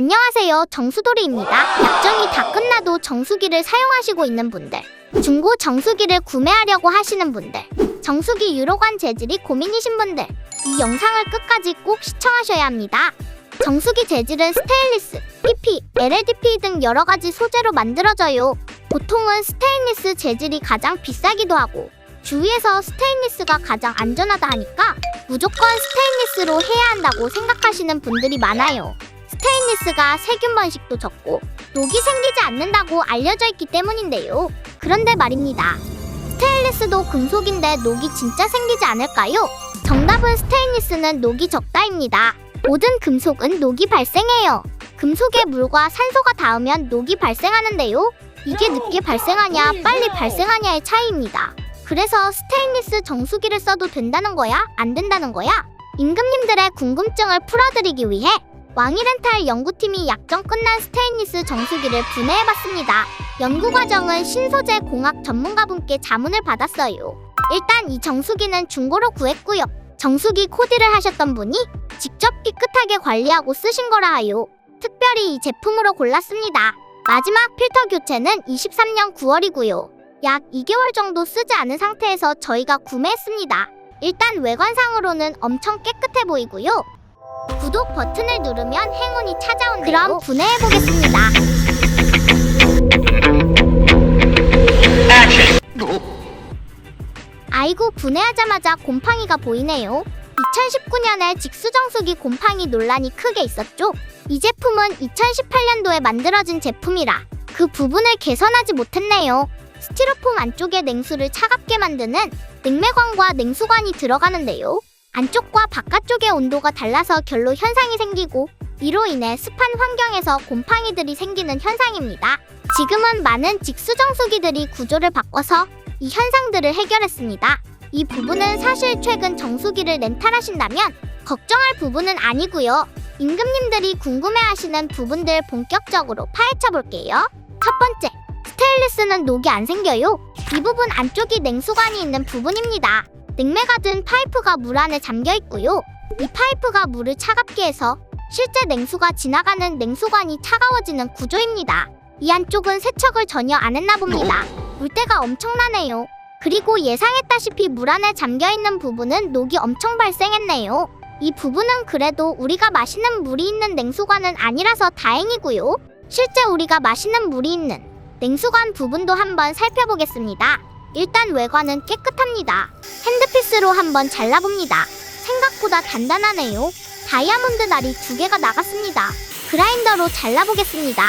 안녕하세요, 정수돌이입니다. 약정이 다 끝나도 정수기를 사용하시고 있는 분들, 중고 정수기를 구매하려고 하시는 분들, 정수기 유로관 재질이 고민이신 분들, 이 영상을 끝까지 꼭 시청하셔야 합니다. 정수기 재질은 스테인리스, PP, LLDP 등 여러가지 소재로 만들어져요. 보통은 스테인리스 재질이 가장 비싸기도 하고 주위에서 스테인리스가 가장 안전하다 하니까 무조건 스테인리스로 해야 한다고 생각하시는 분들이 많아요. 스테인리스가 세균 번식도 적고 녹이 생기지 않는다고 알려져 있기 때문인데요. 그런데 말입니다. 스테인리스도 금속인데 녹이 진짜 생기지 않을까요? 정답은 스테인리스는 녹이 적다입니다. 모든 금속은 녹이 발생해요. 금속에 물과 산소가 닿으면 녹이 발생하는데요. 이게 늦게 발생하냐 빨리 발생하냐의 차이입니다. 그래서 스테인리스 정수기를 써도 된다는 거야? 안 된다는 거야? 임금님들의 궁금증을 풀어드리기 위해 왕이렌탈 연구팀이 약정 끝난 스테인리스 정수기를 분해해봤습니다. 연구 과정은 신소재 공학 전문가분께 자문을 받았어요. 일단 이 정수기는 중고로 구했고요. 정수기 코디를 하셨던 분이 직접 깨끗하게 관리하고 쓰신 거라 하요. 특별히 이 제품으로 골랐습니다. 마지막 필터 교체는 23년 9월이고요. 약 2개월 정도 쓰지 않은 상태에서 저희가 구매했습니다. 일단 외관상으로는 엄청 깨끗해 보이고요. 구독 버튼을 누르면 행운이 찾아온대요. 그럼 분해해보겠습니다. 아이고, 분해하자마자 곰팡이가 보이네요. 2019년에 직수정수기 곰팡이 논란이 크게 있었죠. 이 제품은 2018년도에 만들어진 제품이라 그 부분을 개선하지 못했네요. 스티로폼 안쪽에 냉수를 차갑게 만드는 냉매관과 냉수관이 들어가는데요. 안쪽과 바깥쪽의 온도가 달라서 결로 현상이 생기고 이로 인해 습한 환경에서 곰팡이들이 생기는 현상입니다. 지금은 많은 직수정수기들이 구조를 바꿔서 이 현상들을 해결했습니다. 이 부분은 사실 최근 정수기를 렌탈하신다면 걱정할 부분은 아니고요. 임금님들이 궁금해하시는 부분들 본격적으로 파헤쳐 볼게요. 첫 번째, 스테인리스는 녹이 안 생겨요. 이 부분 안쪽이 냉수관이 있는 부분입니다. 냉매가 든 파이프가 물 안에 잠겨 있고요. 이 파이프가 물을 차갑게 해서 실제 냉수가 지나가는 냉수관이 차가워지는 구조입니다. 이 안쪽은 세척을 전혀 안 했나 봅니다. 물때가 엄청나네요. 그리고 예상했다시피 물 안에 잠겨있는 부분은 녹이 엄청 발생했네요. 이 부분은 그래도 우리가 마시는 물이 있는 냉수관은 아니라서 다행이고요. 실제 우리가 마시는 물이 있는 냉수관 부분도 한번 살펴보겠습니다. 일단 외관은 깨끗합니다. 핸드피스로 한번 잘라봅니다. 생각보다 단단하네요. 다이아몬드 날이 2개가 나갔습니다. 그라인더로 잘라보겠습니다.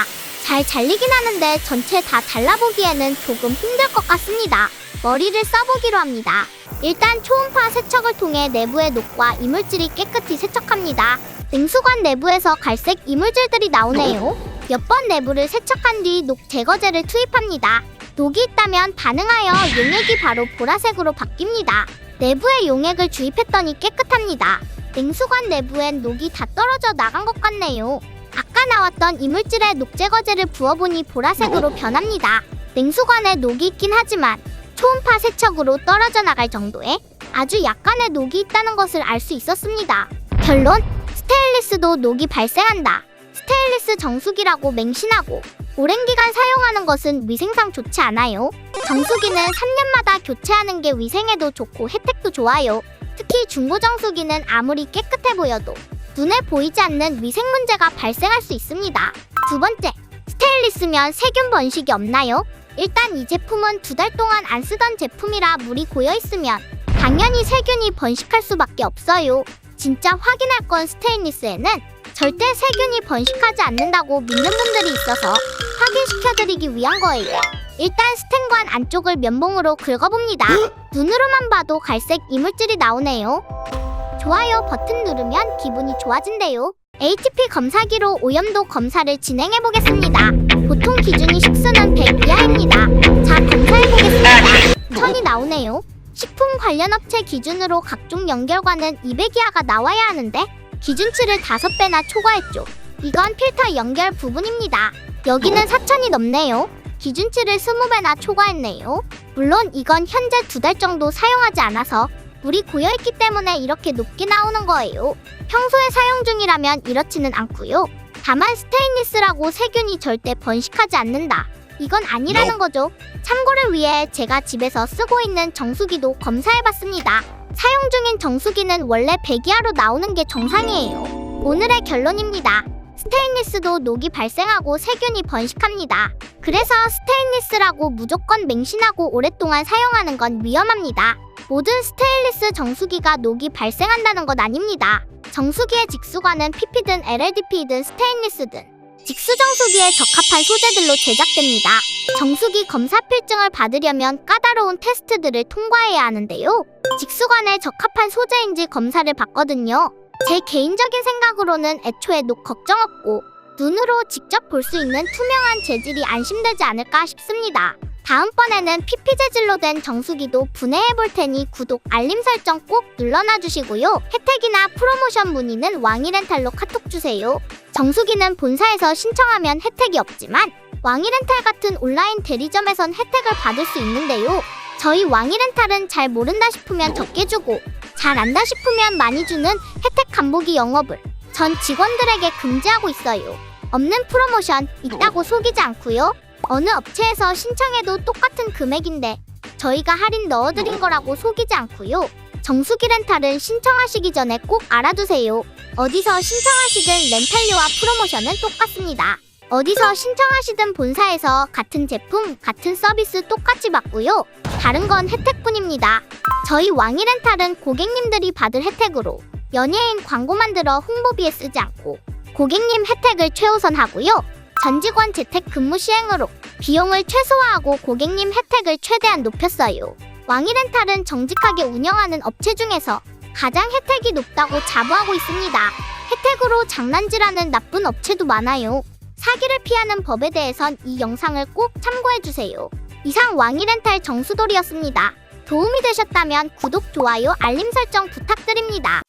잘 잘리긴 하는데 전체 다 잘라보기에는 조금 힘들 것 같습니다. 머리를 써보기로 합니다. 일단 초음파 세척을 통해 내부의 녹과 이물질이 깨끗이 세척합니다. 냉수관 내부에서 갈색 이물질들이 나오네요. 몇 번 내부를 세척한 뒤 녹 제거제를 투입합니다. 녹이 있다면 반응하여 용액이 바로 보라색으로 바뀝니다. 내부에 용액을 주입했더니 깨끗합니다. 냉수관 내부엔 녹이 다 떨어져 나간 것 같네요. 아까 나왔던 이물질에 녹 제거제를 부어보니 보라색으로 변합니다. 냉수관에 녹이 있긴 하지만 초음파 세척으로 떨어져 나갈 정도의 아주 약간의 녹이 있다는 것을 알 수 있었습니다. 결론, 스테인리스도 녹이 발생한다. 스테인리스 정수기라고 맹신하고 오랜 기간 사용하는 것은 위생상 좋지 않아요. 정수기는 3년마다 교체하는 게 위생에도 좋고 혜택도 좋아요. 특히 중고 정수기는 아무리 깨끗해 보여도 눈에 보이지 않는 위생 문제가 발생할 수 있습니다. 두 번째, 스테인리스면 세균 번식이 없나요? 일단 이 제품은 2달 동안 안 쓰던 제품이라 물이 고여있으면 당연히 세균이 번식할 수밖에 없어요. 진짜 확인할 건 스테인리스에는 절대 세균이 번식하지 않는다고 믿는 분들이 있어서 확인시켜드리기 위한 거예요. 일단 스텐관 안쪽을 면봉으로 긁어봅니다. 눈으로만 봐도 갈색 이물질이 나오네요. 좋아요 버튼 누르면 기분이 좋아진대요. HP 검사기로 오염도 검사를 진행해보겠습니다. 보통 기준이 식수는 100 이하입니다. 자, 검사해보겠습니다. 1000이 나오네요. 식품 관련 업체 기준으로 각종 연결과는 200 이하가 나와야 하는데 기준치를 5배나 초과했죠. 이건 필터 연결 부분입니다. 여기는 4000이 넘네요. 기준치를 20배나 초과했네요. 물론 이건 현재 2달 정도 사용하지 않아서 물이 고여있기 때문에 이렇게 높게 나오는 거예요. 평소에 사용 중이라면 이렇지는 않고요. 다만 스테인리스라고 세균이 절대 번식하지 않는다. 이건 아니라는 거죠. 참고를 위해 제가 집에서 쓰고 있는 정수기도 검사해봤습니다. 사용 중인 정수기는 원래 배기하로 나오는 게 정상이에요. 오늘의 결론입니다. 스테인리스도 녹이 발생하고 세균이 번식합니다. 그래서 스테인리스라고 무조건 맹신하고 오랫동안 사용하는 건 위험합니다. 모든 스테인리스 정수기가 녹이 발생한다는 건 아닙니다. 정수기의 직수관은 PP든 LLDP든 스테인리스든 직수 정수기에 적합한 소재들로 제작됩니다. 정수기 검사 필증을 받으려면 까다로운 테스트들을 통과해야 하는데요. 직수관에 적합한 소재인지 검사를 받거든요. 제 개인적인 생각으로는 애초에 녹 걱정 없고 눈으로 직접 볼 수 있는 투명한 재질이 안심되지 않을까 싶습니다. 다음번에는 PP 재질로 된 정수기도 분해해볼 테니 구독, 알림 설정 꼭 눌러놔주시고요. 혜택이나 프로모션 문의는 왕이렌탈로 카톡 주세요. 정수기는 본사에서 신청하면 혜택이 없지만 왕이렌탈 같은 온라인 대리점에선 혜택을 받을 수 있는데요. 저희 왕이렌탈은 잘 모른다 싶으면 적게 주고 잘 안다 싶으면 많이 주는 혜택 간보기 영업을 전 직원들에게 금지하고 있어요. 없는 프로모션 있다고 속이지 않고요. 어느 업체에서 신청해도 똑같은 금액인데 저희가 할인 넣어드린 거라고 속이지 않고요. 정수기 렌탈은 신청하시기 전에 꼭 알아두세요. 어디서 신청하시든 렌탈료와 프로모션은 똑같습니다. 어디서 신청하시든 본사에서 같은 제품, 같은 서비스 똑같이 받고요. 다른 건 혜택뿐입니다. 저희 왕이렌탈은 고객님들이 받을 혜택으로 연예인 광고 만들어 홍보비에 쓰지 않고 고객님 혜택을 최우선하고요. 전 직원 재택 근무 시행으로 비용을 최소화하고 고객님 혜택을 최대한 높였어요. 왕이렌탈은 정직하게 운영하는 업체 중에서 가장 혜택이 높다고 자부하고 있습니다. 혜택으로 장난질하는 나쁜 업체도 많아요. 사기를 피하는 법에 대해선 이 영상을 꼭 참고해주세요. 이상 왕이렌탈 정수돌이었습니다. 도움이 되셨다면 구독, 좋아요, 알림 설정 부탁드립니다.